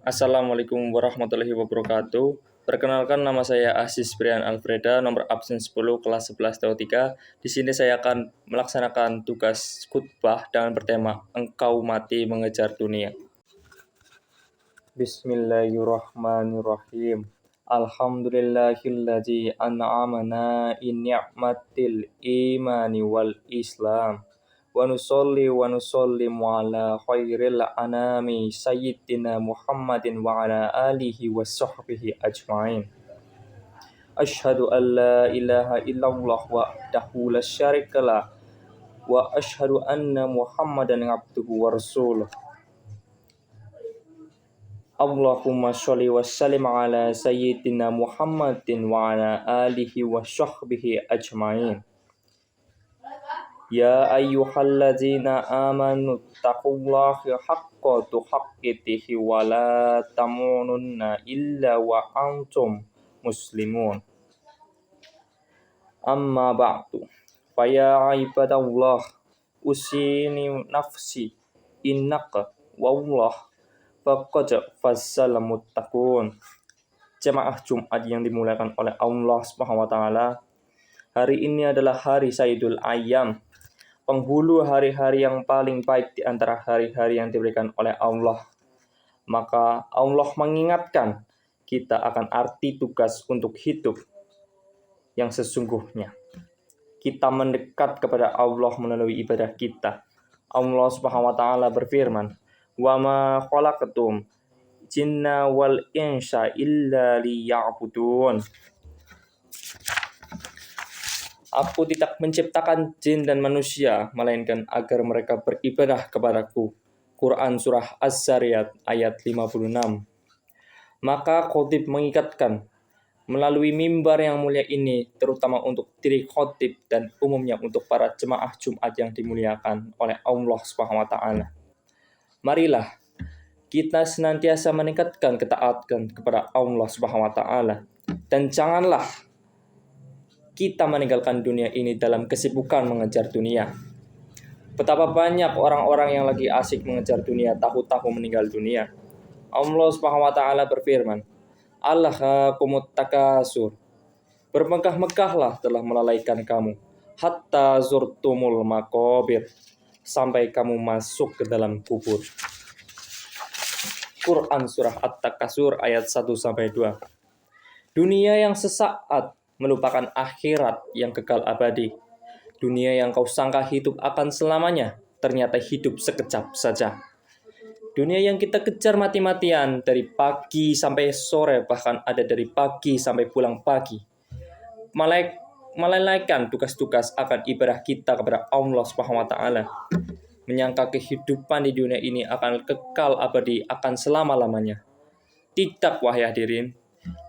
Assalamualaikum warahmatullahi wabarakatuh. Perkenalkan, nama saya Aziz Brian Alfreda, nomor absen 10 kelas 11 TO3. Di sini saya akan melaksanakan tugas khutbah dengan bertema Engkau mati mengejar dunia. Bismillahirrahmanirrahim. Alhamdulillahilladzi an'amana in ni'matil imani wal islam. Wa nusallimu ala khairil anami sayyidina Muhammadin wa ala alihi wa sahbihi ajma'in. Asyhadu an la ilaha illallah wahdahu la syarikalah wa asyhadu anna Muhammadan abduhu wa rasuluh. Allahumma sholli wa sallim ala sayyidina Muhammadin wa ala alihi wa sahbihi ajma'in. Ya ayyuhalladzina amanu taqullaha haqqa tuqatih wa la tamununna illa wa antum muslimun. Amma ba'du. Faya ibadallah usini nafsi innaka wallah faqad fazzal muttaqun. Jemaah Jumat yang dimuliakan oleh Allah Subhanahu wa taala, hari ini adalah hari Sayyidul Ayyam, penghulu hari-hari yang paling baik di antara hari-hari yang diberikan oleh Allah. Maka Allah mengingatkan kita akan arti tugas untuk hidup yang sesungguhnya. Kita mendekat kepada Allah melalui ibadah kita. Allah Subhanahu wa taala berfirman, "Wa ma khalaqtum jinna wal insa illa liya'budun." Aku tidak menciptakan jin dan manusia, melainkan agar mereka beribadah kepadaku. Quran Surah Az-Zariyat ayat 56. Maka khotib mengingatkan melalui mimbar yang mulia ini, terutama untuk diri khotib dan umumnya untuk para jemaah Jumat yang dimuliakan oleh Allah Subhanahu wa taala. Marilah kita senantiasa meningkatkan ketaatan kepada Allah Subhanahu wa taala, dan janganlah kita meninggalkan dunia ini dalam kesibukan mengejar dunia. Betapa banyak orang-orang yang lagi asik mengejar dunia, tahu-tahu meninggal dunia. Allah Subhanahu wa taala berfirman, "Alhaakumut takasur." Bermegah-megahlah telah melalaikan kamu, hatta zurtumul maqabir, sampai kamu masuk ke dalam kubur. Quran Surah At-Takasur ayat 1-2. Dunia yang sesaat melupakan akhirat yang kekal abadi. Dunia yang kau sangka hidup akan selamanya, ternyata hidup sekejap saja. Dunia yang kita kejar mati-matian dari pagi sampai sore, bahkan ada dari pagi sampai pulang pagi. Melalaikan tugas-tugas akan ibadah kita kepada Allah Subhanahu wa taala. Menyangka kehidupan di dunia ini akan kekal abadi, akan selama-lamanya. Tidak, wahai hadirin.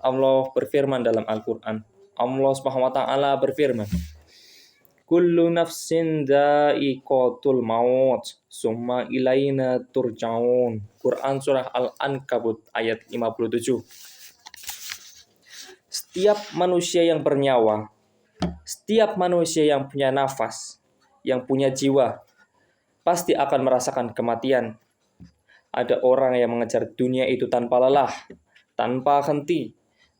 Allah berfirman dalam Al-Quran. Allah Subhanahu wa taala berfirman, "Kullu nafsin dha'iqatul maut, summa ilaina turja'un." Quran Surah Al-Ankabut ayat 57. Setiap manusia yang bernyawa, setiap manusia yang punya nafas, yang punya jiwa, pasti akan merasakan kematian. Ada orang yang mengejar dunia itu tanpa lelah, tanpa henti.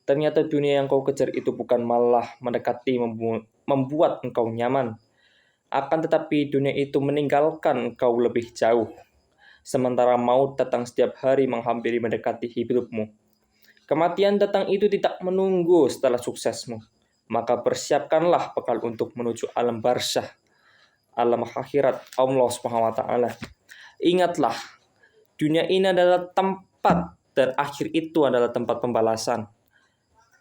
Ternyata dunia yang kau kejar itu bukan malah mendekati membuat engkau nyaman. Akan tetapi dunia itu meninggalkan engkau lebih jauh. Sementara maut datang setiap hari menghampiri mendekati hidupmu. Kematian datang itu tidak menunggu setelah suksesmu. Maka persiapkanlah bekal untuk menuju alam barzah, alam akhirat Allah Subhanahu wa taala. Ingatlah, dunia ini adalah tempat, dan akhir itu adalah tempat pembalasan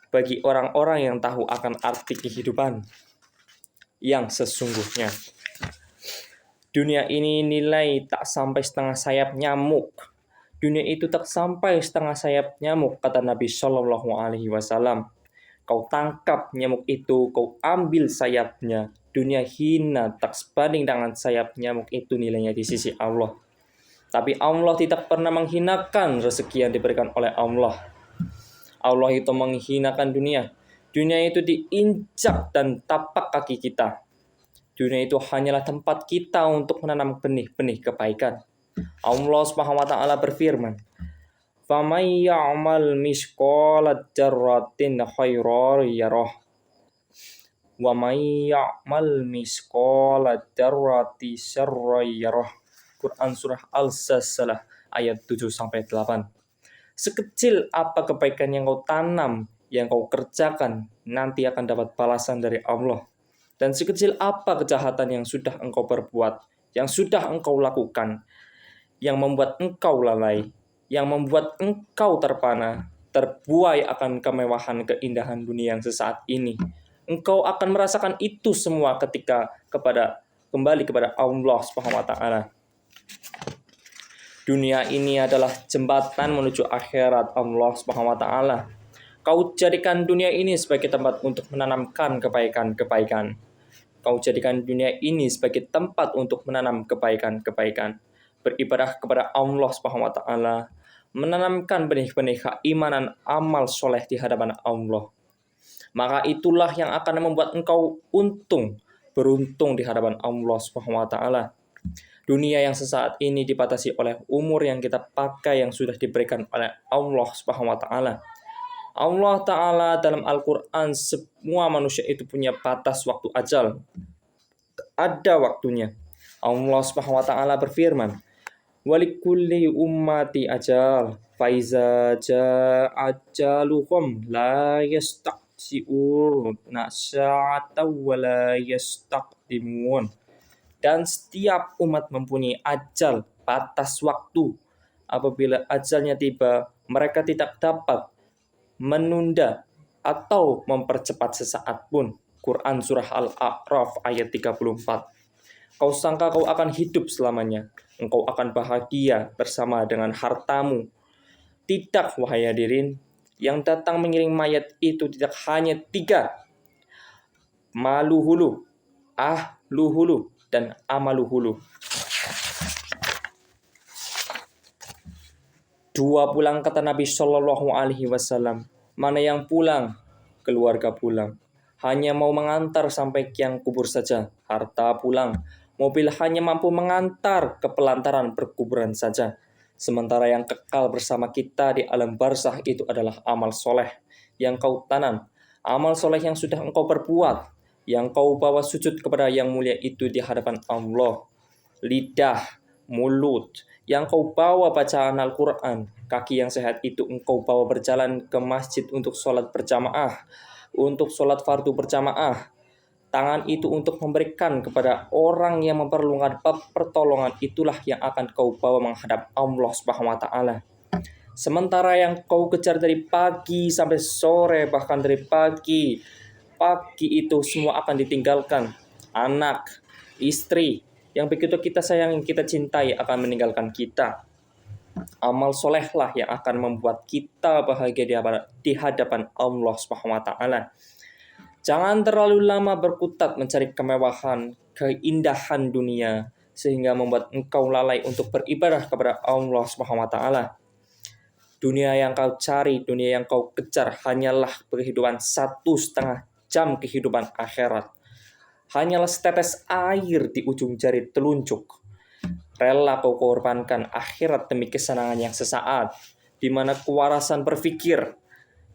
bagi orang-orang yang tahu akan arti kehidupan yang sesungguhnya. Dunia ini nilai tak sampai setengah sayap nyamuk. Dunia itu tak sampai setengah sayap nyamuk, kata Nabi Shallallahu Alaihi Wasallam. Kau tangkap nyamuk itu, kau ambil sayapnya. Dunia hina tak sebanding dengan sayap nyamuk itu nilainya di sisi Allah. Tapi Allah tidak pernah menghinakan rezeki yang diberikan oleh Allah. Allah itu menghinakan dunia. Dunia itu diinjak dan tapak kaki kita. Dunia itu hanyalah tempat kita untuk menanam benih-benih kebaikan. Allah Subhanahu wa taala berfirman, Faman ya'mal misqala dzarratin khairan yarah wa may ya'mal misqala dzarrati syarran yarah. Quran surah Al-Zalzalah ayat 7 sampai 8. Sekecil apa kebaikan yang kau tanam, yang kau kerjakan, nanti akan dapat balasan dari Allah. Dan sekecil apa kejahatan yang sudah engkau perbuat, yang sudah engkau lakukan, yang membuat engkau lalai, yang membuat engkau terpana, terbuai akan kemewahan keindahan dunia yang sesaat ini. Engkau akan merasakan itu semua ketika kembali kepada Allah Subhanahu wa taala. Dunia ini adalah jembatan menuju akhirat Allah Subhanahu wa taala. Kau jadikan dunia ini sebagai tempat untuk menanamkan kebaikan-kebaikan. Kau jadikan dunia ini sebagai tempat untuk menanam kebaikan-kebaikan. Beribadah kepada Allah Subhanahu wa taala, menanamkan benih-benih keimanan amal soleh di hadapan Allah. Maka itulah yang akan membuat engkau beruntung di hadapan Allah Subhanahu wa taala. Dunia yang sesaat ini dibatasi oleh umur yang kita pakai yang sudah diberikan oleh Allah Subhanahu wa taala. Allah Ta'ala dalam Al-Quran, semua manusia itu punya batas waktu ajal. Ada waktunya. Allah Subhanahu wa taala berfirman, "Walikulli ummati ajal, faiza jaa ajaluhum la yasta'khiruna sa'atan wa la yastaqdimun." Dan setiap umat mempunyai ajal, batas waktu. Apabila ajalnya tiba, mereka tidak dapat menunda atau mempercepat sesaat pun. Quran surah Al-A'raf ayat 34. Kau sangka kau akan hidup selamanya, engkau akan bahagia bersama dengan hartamu. Tidak, wahai hadirin, yang datang mengiring mayat itu tidak hanya 3. Maluhulu, ahluhulu, dan amaluhulu. 2 pulang, kata Nabi Shallallahu Alaihi Wasallam. Mana yang pulang? Keluarga pulang. Hanya mau mengantar sampai liang kubur saja. Harta pulang. Mobil hanya mampu mengantar ke pelantaran perkuburan saja. Sementara yang kekal bersama kita di alam barzakh itu adalah amal soleh yang kau tanam. Amal soleh yang sudah engkau perbuat, yang kau bawa sujud kepada yang mulia itu di hadapan Allah. Lidah, mulut, yang kau bawa bacaan Al-Quran, kaki yang sehat itu engkau bawa berjalan ke masjid untuk sholat berjamaah, untuk sholat fardu berjamaah. Tangan itu untuk memberikan kepada orang yang memerlukan pertolongan, itulah yang akan kau bawa menghadap Allah Subhanahu wa taala. Sementara yang kau kejar dari pagi sampai sore, bahkan dari pagi itu semua akan ditinggalkan. Anak, istri, yang begitu kita sayang, kita cintai akan meninggalkan kita. Amal solehlah yang akan membuat kita bahagia di hadapan Allah Subhanahu wa taala. Jangan terlalu lama berkutat mencari kemewahan, keindahan dunia sehingga membuat engkau lalai untuk beribadah kepada Allah Subhanahu wa taala. Dunia yang kau cari, dunia yang kau kejar hanyalah kehidupan 1,5 jam kehidupan akhirat. Hanyalah setetes air di ujung jari telunjuk. Rela kau korbankan akhirat demi kesenangan yang sesaat, di mana kewarasan berpikir.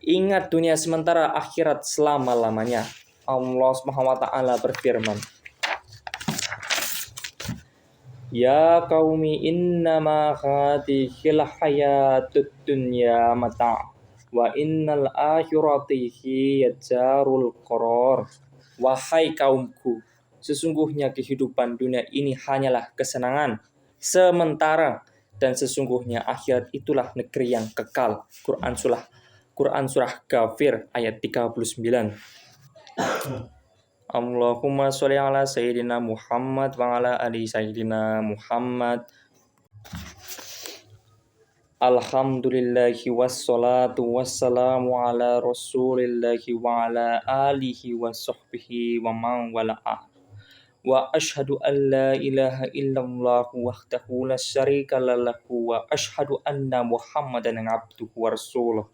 Ingat dunia sementara, akhirat selama-lamanya. Allah Subhanahu wa taala berfirman, "Ya qaumi innama hadhil hayatud dunya mata' wa innal akhirati hiya darul qarar." Wahai kaumku, sesungguhnya kehidupan dunia ini hanyalah kesenangan sementara, dan sesungguhnya akhirat itulah negeri yang kekal. Quran surah Ghafir ayat 39. Allahumma sholli ala sayyidina Muhammad wa ala ali sayyidina Muhammad. Alhamdulillahi wassalatu wassalamu ala rasulillahi wa ala alihi wa sahbihi wa man wala'ah. Wa ashhadu an la ilaha illallah wahdahu la syarika lahu wa ashhadu anna Muhammadan abduhu wa rasuluh.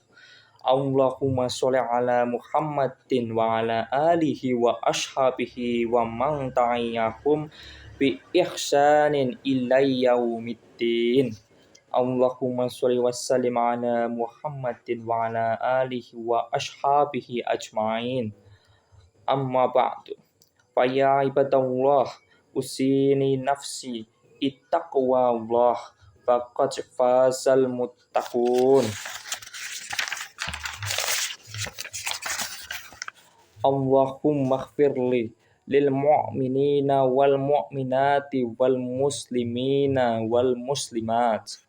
Allahumma sholli ala Muhammadin wa ala alihi wa ashabihi wa man tabi'ahum bi ihsanin ila yaumiddin. Allahumma sholli wa sallim ala Muhammadin wa ala alihi wa ashabihi ajma'in. Amma ba'du. Fa ya ibadallah, usini nafsi ittaqwa Allah, faqad fazal muttaqun. Allahumma ighfirli lil mu'minina wal mu'minati wal muslimina wal muslimat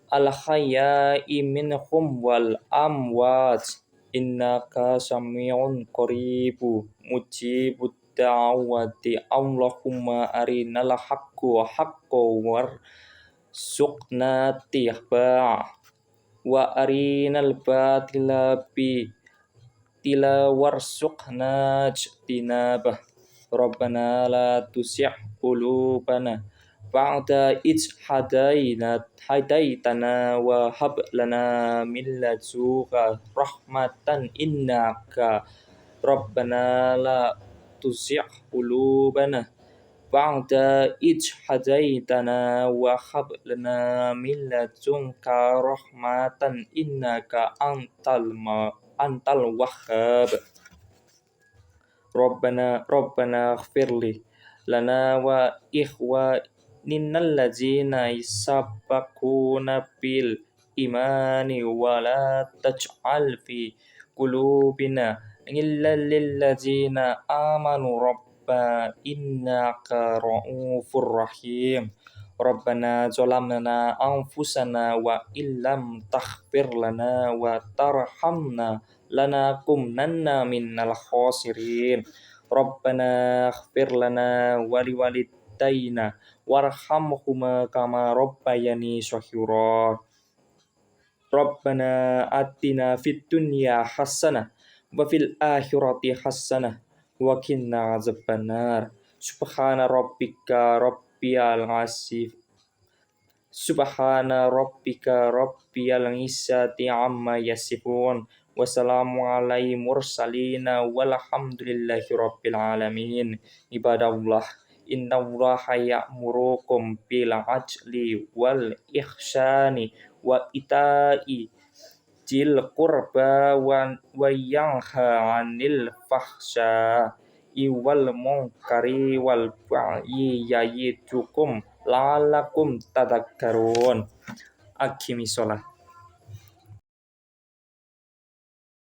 al hayya'i minhum wal amwat, innaka sami'un qaribu mujibud da'wati. Allahumma arinal haqqo haqqo warzuqna tibaa wa arinal batila batila warzuqna ijtinabah. Rabbana la tuzigh qulubana ba'da idh hadaitana wa hab lana min ladunka rahmatan innaka Rabbana la tuzigh qulubana ba'da idh hadaitana wa hab lana min ladunka rahmatan innaka antal wahhab. Rabbana ighfirli lana wa ikhwanina allazina sabaquna bil imani wa la taj'al fi qulubina ghillan lil ladzina amanu Rabba innaka ra'ufur rahim. Rabbana zalamna anfusana wa illam taghfir lana wa tarhamna lanakunanna minal khasirin. Rabbana ighfir lana wa liwalidayna warhamhuma kama rabbayani shaghira. Rabbana atina fid dunya hasanah wa fil akhirati hasanah wa qina adzabannar. Subhana rabbika rabbil izzati amma yasifun. Wassalamu alaihi mursalina walhamdulillahi rabbil alamin. Ibadallah, innallaha ya'murukum bil adli wal ihsani wa ita'i dzil qurba wa yanha 'anil fahsya'i wal munkari wal baghi ya'idukum la'allakum tadhakkarun. Aqimish shalah.